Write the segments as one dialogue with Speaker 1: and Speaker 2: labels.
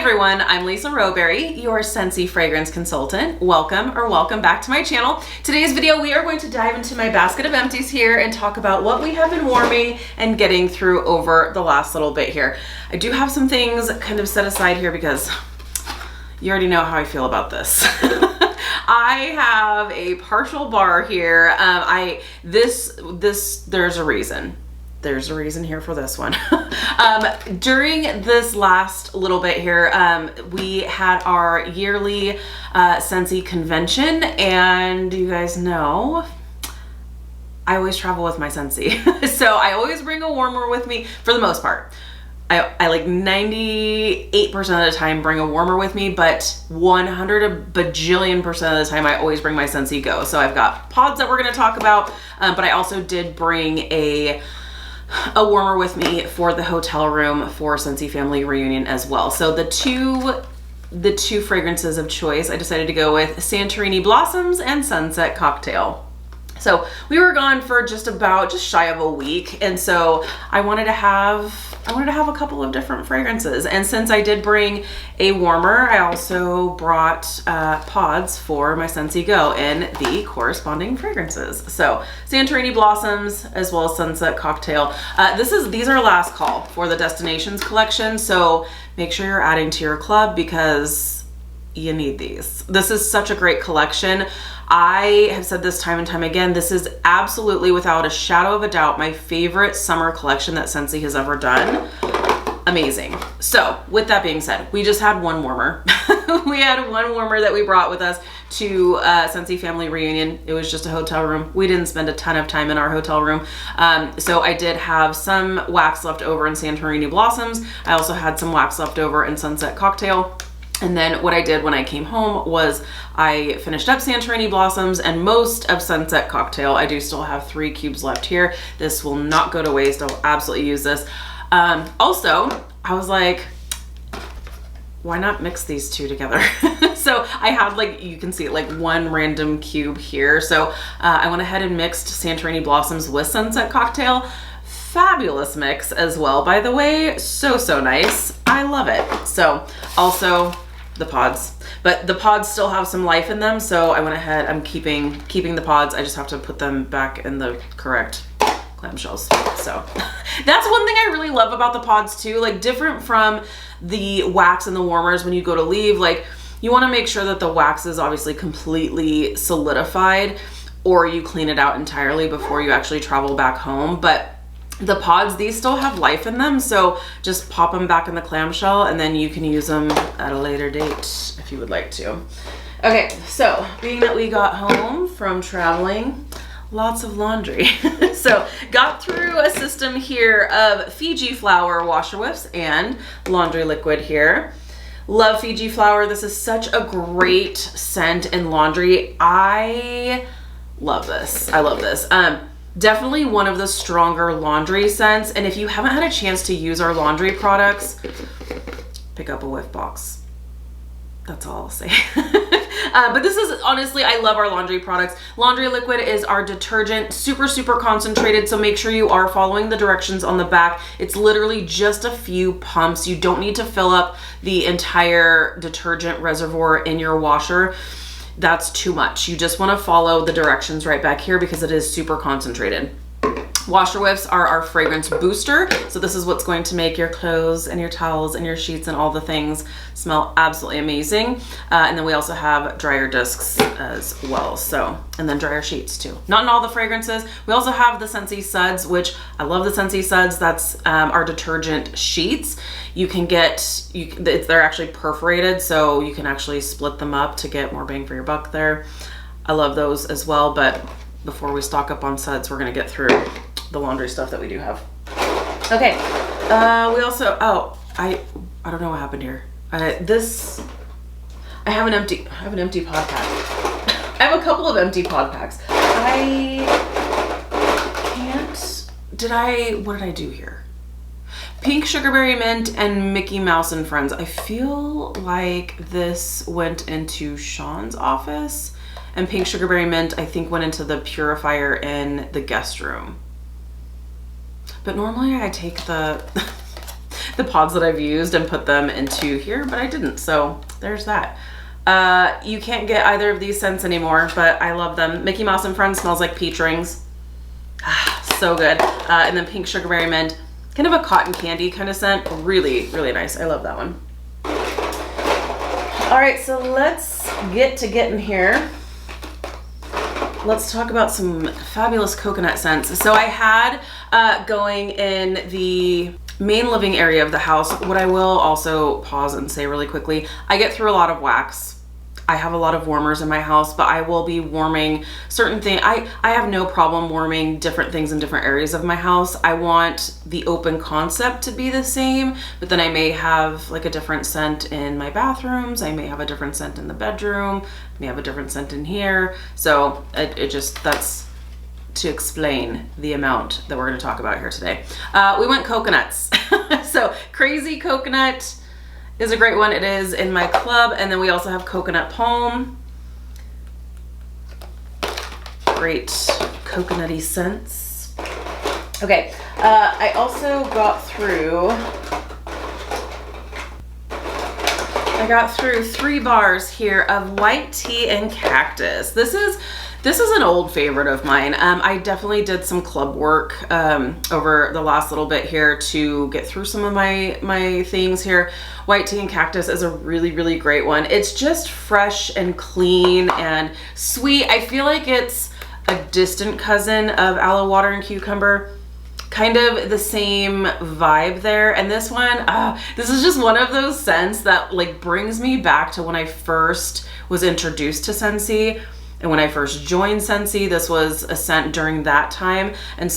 Speaker 1: everyone, I'm Lisa Rowberry, your Scentsy fragrance consultant. Welcome back to my channel. Today's video, we are going to dive into my basket of empties here and talk about what we have been warming and getting through over the last little bit here. I do have some things kind of set aside here because you already know how I feel about this. I have a partial bar here. There's a reason. There's a reason here for this one. During this last little bit here, we had our yearly Scentsy convention, and you guys know I always travel with my Scentsy. So I always bring a warmer with me for the most part. I like 98% of the time bring a warmer with me, but 100 bajillion% of the time I always bring my Scentsy Go. So I've got pods that we're gonna talk about, but I also did bring a warmer with me for the hotel room for Scentsy Family Reunion as well. So the two fragrances of choice, I decided to go with Santorini Blossoms and Sunset Cocktail. So we were gone for just shy of a week, and so I wanted to have a couple of different fragrances. And since I did bring a warmer, I also brought pods for my Scentsy Go in the corresponding fragrances. So Santorini Blossoms as well as Sunset Cocktail. These are last call for the Destinations collection, so make sure you're adding to your club because you need these. This is such a great collection. I have said this time and time again, this is absolutely, without a shadow of a doubt, my favorite summer collection that Scentsy has ever done. Amazing. So with that being said, we just had one warmer. We had one warmer that we brought with us to Scentsy Family Reunion. It was just a hotel room. We didn't spend a ton of time in our hotel room. So I did have some wax left over in Santorini Blossoms. I also had some wax left over in Sunset Cocktail. And then what I did when I came home was I finished up Santorini Blossoms and most of Sunset Cocktail. I do still have 3 cubes left here. This will not go to waste. I'll absolutely use this. Also, I was like, why not mix these two together? So I had, like, you can see it, like one random cube here. So I went ahead and mixed Santorini Blossoms with Sunset Cocktail. Fabulous mix as well, by the way. So nice. I love it. So also the pods, but the pods still have some life in them, so I went ahead, I'm keeping the pods. I just have to put them back in the correct clamshells. So that's one thing I really love about the pods too, like different from the wax and the warmers. When you go to leave, like, you want to make sure that the wax is obviously completely solidified, or you clean it out entirely before you actually travel back home. But the pods, these still have life in them, so just pop them back in the clamshell and then you can use them at a later date if you would like to. Okay, so being that we got home from traveling, lots of laundry. So got through a system here of Fiji flower washer whiffs and laundry liquid here. Love Fiji flower. This is such a great scent in laundry. I love this. I love this. Definitely one of the stronger laundry scents, and if you haven't had a chance to use our laundry products, pick up a whiff box. That's all I'll say. But this is, honestly, I love our laundry products. Laundry liquid is our detergent, super concentrated, so make sure you are following the directions on the back. It's literally just a few pumps. You don't need to fill up the entire detergent reservoir in your washer. That's too much. You just want to follow the directions right back here because it is super concentrated. Washer whiffs are our fragrance booster. So this is what's going to make your clothes and your towels and your sheets and all the things smell absolutely amazing. And then we also have dryer discs as well. So, and then dryer sheets too. Not in all the fragrances. We also have the Scentsy Suds, which I love the Scentsy Suds. That's our detergent sheets. You can get, they're actually perforated, so you can actually split them up to get more bang for your buck there. I love those as well, but before we stock up on suds, we're gonna get through the laundry stuff that we do have. Okay, we also, I don't know what happened here. I have an empty pod pack. I have a couple of empty pod packs. What did I do here? Pink Sugarberry Mint and Mickey Mouse and Friends. I feel like this went into Sean's office, and Pink Sugarberry Mint, I think, went into the purifier in the guest room. But normally I take the the pods that I've used and put them into here, but I didn't. So there's that. You can't get either of these scents anymore, but I love them. Mickey Mouse and Friends smells like peach rings. So good. And then Pink Sugarberry Mint, kind of a cotton candy kind of scent. Really, really nice. I love that one. All right, so let's get to getting here. Let's talk about some fabulous coconut scents. So I had going in the main living area of the house. What I will also pause and say really quickly, I get through a lot of wax. I have a lot of warmers in my house, but I will be warming certain things. I have no problem warming different things in different areas of my house. I want the open concept to be the same, but then I may have like a different scent in my bathrooms. I may have a different scent in the bedroom. I may have a different scent in here. So that's to explain the amount that we're going to talk about here today. We went coconuts. So Crazy Coconut is a great one. It is in my club. And then we also have Coconut Palm. Great coconutty scents. Okay, I also got through 3 bars here of white tea and cactus. This is an old favorite of mine. I definitely did some club work over the last little bit here to get through some of my things here. White tea and cactus is a really, really great one. It's just fresh and clean and sweet. I feel like it's a distant cousin of aloe water and cucumber. Kind of the same vibe there. And this one, this is just one of those scents that like brings me back to when I first was introduced to Scentsy. And when I first joined Scentsy, this was a scent during that time. And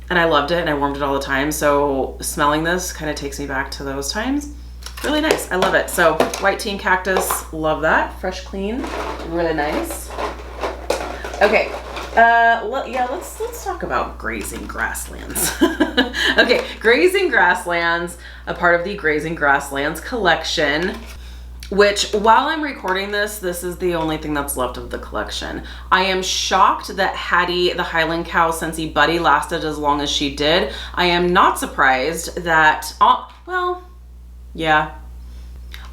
Speaker 1: I loved it and I warmed it all the time. So smelling this kind of takes me back to those times. Really nice, I love it. So white tea and cactus, love that. Fresh, clean, really nice. Okay, let's talk about grazing grasslands. Okay, grazing grasslands, a part of the Grazing Grasslands collection. Which, while I'm recording this is the only thing that's left of the collection. I am shocked that Hattie, the Highland Cow Scentsy Buddy, lasted as long as she did. I am not surprised that, our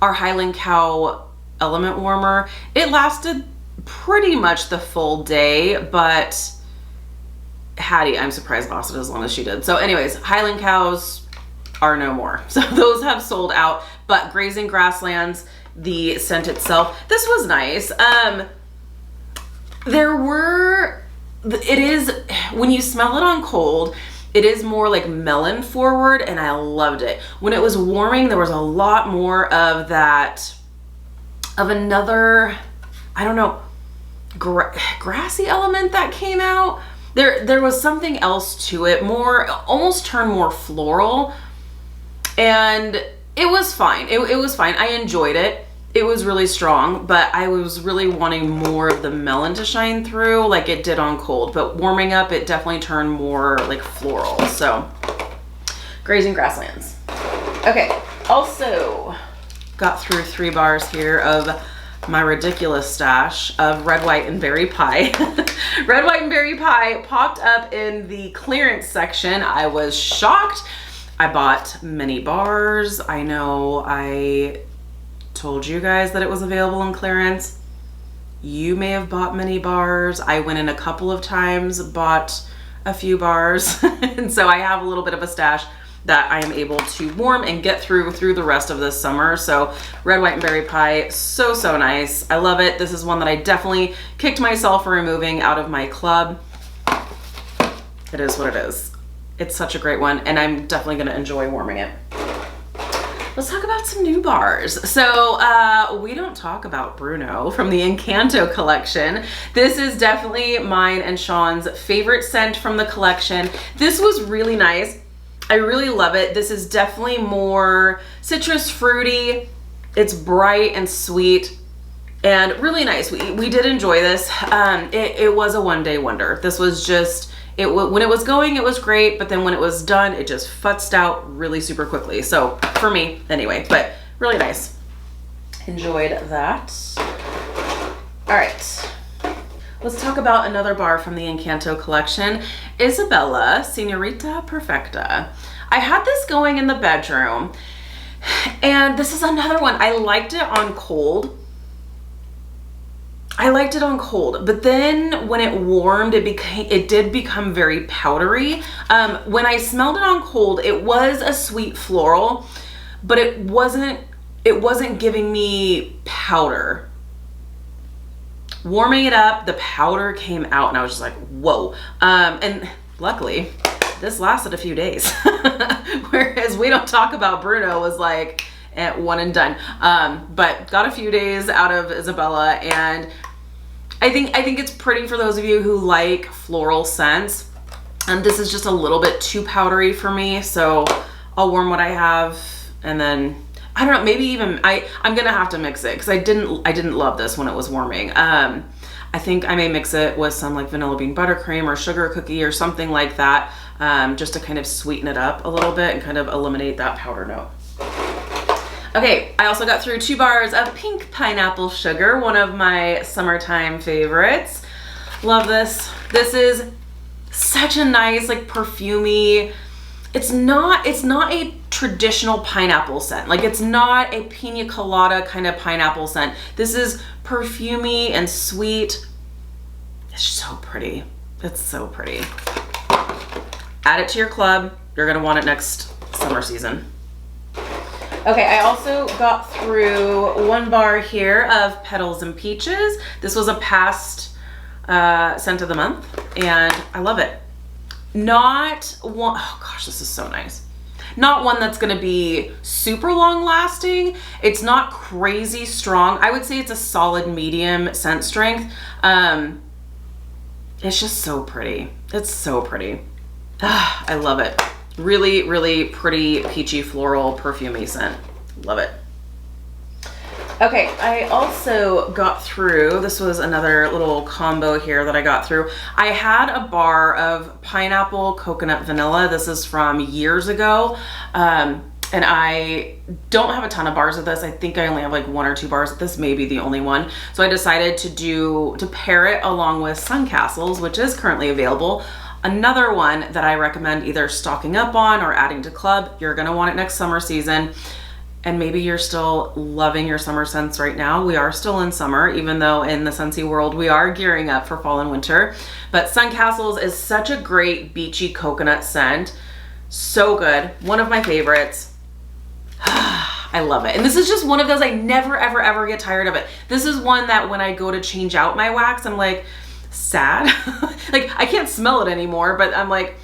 Speaker 1: Highland Cow Element Warmer, it lasted pretty much the full day, but Hattie, I'm surprised, lasted as long as she did. So anyways, Highland Cows are no more. So those have sold out, but Grazing Grasslands, the scent itself, this was nice. It is, when you smell it on cold, it is more like melon forward, and I loved it. When it was warming, there was a lot more of that, of another, I don't know, grassy element that came out. There was something else to it, almost turned more floral, and it was fine. It was fine. I enjoyed it. It was really strong, but I was really wanting more of the melon to shine through like it did on cold. But warming up, it definitely turned more like floral. So, Grazing Grasslands. Okay, also got through 3 bars here of my ridiculous stash of Red, White, and Berry Pie. Red, White, and Berry Pie popped up in the clearance section. I was shocked. I bought many bars. I know I told you guys that it was available in clearance. You may have bought many bars. I went in a couple of times, bought a few bars. And so I have a little bit of a stash that I am able to warm and get through the rest of this summer. So Red, White, and Berry Pie, so nice. I love it. This is one that I definitely kicked myself for removing out of my club. It is what it is. It's such a great one, and I'm definitely gonna enjoy warming it. Let's talk about some new bars. So we don't talk about Bruno from the Encanto collection. This is definitely mine and Sean's favorite scent from the collection. This was really nice. I really love it. This is definitely more citrus fruity. It's bright and sweet and really nice. We did enjoy this. It was a one-day wonder. This was just, when it was going, it was great, but then when it was done, it just futzed out really super quickly. So for me, anyway, but really nice. Enjoyed that. All right. let's talk about another bar from the Encanto collection, Isabella Senorita Perfecta. I had this going in the bedroom, and this is another one. I liked it on cold. But then when it warmed, it did become very powdery. When I smelled it on cold, it was a sweet floral, but it wasn't giving me powder. Warming it up, the powder came out, and I was just like, whoa. And luckily, this lasted a few days. Whereas We Don't Talk About Bruno was like one and done. But got a few days out of Isabella, and I think it's pretty for those of you who like floral scents. And this is just a little bit too powdery for me, so I'll warm what I have, and then I don't know, maybe even I'm gonna have to mix it because I didn't love this when it was warming. I think I may mix it with some like vanilla bean buttercream or sugar cookie or something like that, just to kind of sweeten it up a little bit and kind of eliminate that powder note. Okay, I also got through 2 bars of pink pineapple sugar, one of my summertime favorites. Love this. This is such a nice, like, perfumey. It's not a traditional pineapple scent. Like, it's not a pina colada kind of pineapple scent. This is perfumey and sweet. It's so pretty. It's so pretty. Add it to your club. You're gonna want it next summer season. Okay, I also got through 1 bar here of Petals and Peaches. This was a past scent of the month, and I love it. Not one, oh gosh, this is so nice. Not one that's gonna be super long lasting. It's not crazy strong. I would say it's a solid medium scent strength. It's just so pretty. It's so pretty. I love it. Really, really pretty peachy floral perfumey scent. Love it. Okay, I also got through, this was another little combo here that I got through. I had a bar of pineapple coconut vanilla. This is from years ago. And I don't have a ton of bars of this. I think I only have like 1 or 2 bars of this, maybe the only one. So I decided to pair it along with Sun Castles, which is currently available. Another one that I recommend either stocking up on or adding to club. You're gonna want it next summer season. And maybe you're still loving your summer scents right now. We are still in summer, even though in the Scentsy world, we are gearing up for fall and winter. But Sun Castles is such a great beachy coconut scent. So good, one of my favorites. I love it. And this is just one of those, I never, ever, ever get tired of it. This is one that when I go to change out my wax, I'm like, sad. Like, I can't smell it anymore, but I'm like,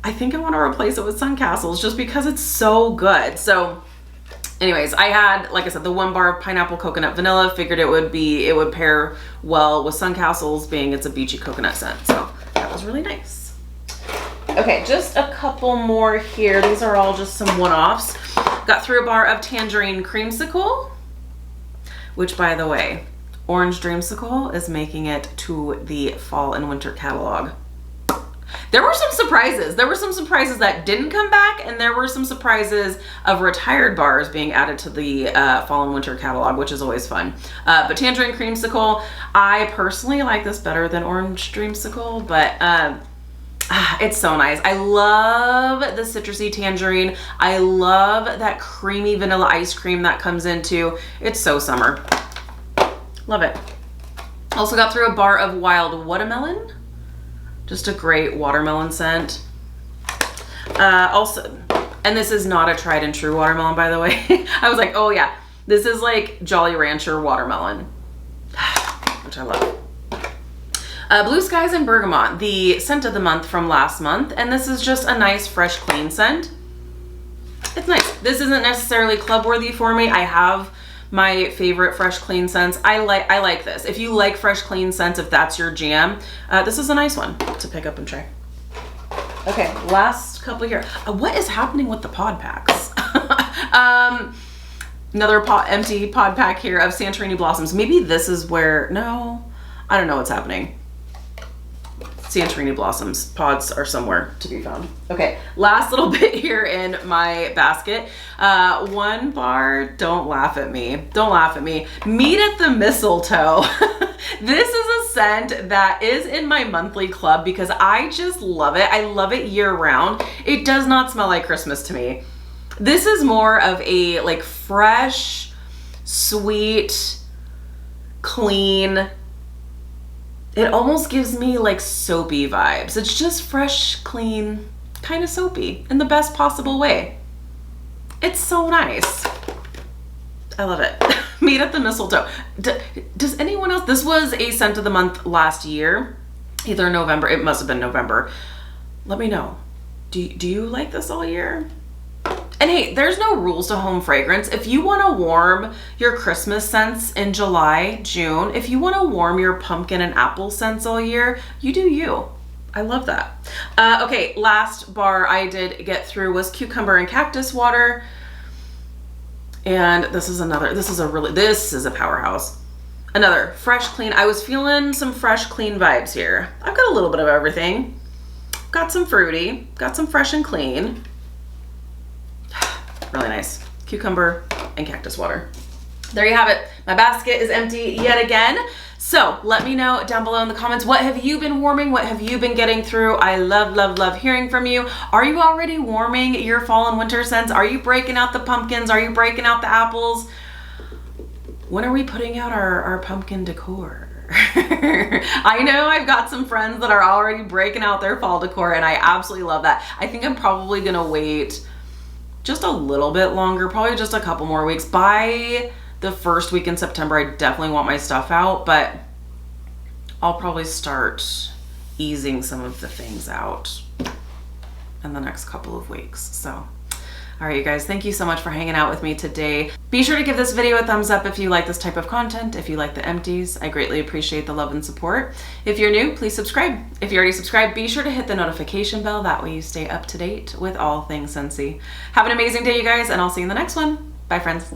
Speaker 1: I think I want to replace it with Sun Castles just because it's so good. So anyways, I had, like I said, the 1 bar of pineapple coconut vanilla. Figured it would pair well with Sun Castles, being it's a beachy coconut scent. So that was really nice. Okay, just a couple more here. These are all just some one-offs. Got through a bar of tangerine creamsicle, which, by the way, Orange Dreamsicle is making it to the fall and winter catalog. There were some surprises. There were some surprises that didn't come back, and there were some surprises of retired bars being added to the fall and winter catalog, which is always fun. But Tangerine Creamsicle, I personally like this better than Orange Dreamsicle, but it's so nice. I love the citrusy tangerine. I love that creamy vanilla ice cream that comes into. It's so summer. Love it. Also got through a bar of Wild Watermelon. Just a great watermelon scent. Also, and this is not a tried and true watermelon, by the way. I was like, oh yeah, this is like Jolly Rancher watermelon, which I love. Blue Skies and Bergamot, the scent of the month from last month. And this is just a nice, fresh, clean scent. It's nice. This isn't necessarily club worthy for me. I have my favorite fresh clean scents. I like this. If you like fresh clean scents, if that's your jam, this is a nice one to pick up and try. Okay, last couple here. What is happening with the pod packs? Another empty pod pack here of Santorini Blossoms. Maybe this is where, no, I don't know what's happening. Santorini Blossoms pods are somewhere to be found. Okay, last little bit here in my basket. 1 bar, don't laugh at me. Don't laugh at me. Meet at the Mistletoe. This is a scent that is in my monthly club because I just love it. I love it year round. It does not smell like Christmas to me. This is more of a like fresh, sweet, clean. It almost gives me like soapy vibes. It's just fresh, clean, kind of soapy in the best possible way. It's so nice. I love it. Meet at the mistletoe. Does anyone else? This was a scent of the month last year, either November. It must have been November. Let me know. Do you like this all year? And hey, there's no rules to home fragrance. If you want to warm your Christmas scents in July, June, if you want to warm your pumpkin and apple scents all year, you do you. I love that. Okay, last bar I did get through was cucumber and cactus water. And this is a powerhouse. Another fresh, clean. I was feeling some fresh, clean vibes here. I've got a little bit of everything. Got some fruity, got some fresh and clean. Really nice. Cucumber and cactus water. There you have it. My basket is empty yet again. So let me know down below in the comments, what have you been warming? What have you been getting through? I love, love, love hearing from you. Are you already warming your fall and winter scents? Are you breaking out the pumpkins? Are you breaking out the apples? When are we putting out our pumpkin decor? I know I've got some friends that are already breaking out their fall decor and I absolutely love that. I think I'm probably gonna wait just a little bit longer, probably just a couple more weeks. By the first week in September, I definitely want my stuff out, but I'll probably start easing some of the things out in the next couple of weeks. So, all right, you guys, thank you so much for hanging out with me today. Be sure to give this video a thumbs up if you like this type of content, if you like the empties. I greatly appreciate the love and support. If you're new, please subscribe. If you already subscribed, be sure to hit the notification bell. That way you stay up to date with all things Scentsy. Have an amazing day, you guys, and I'll see you in the next one. Bye, friends.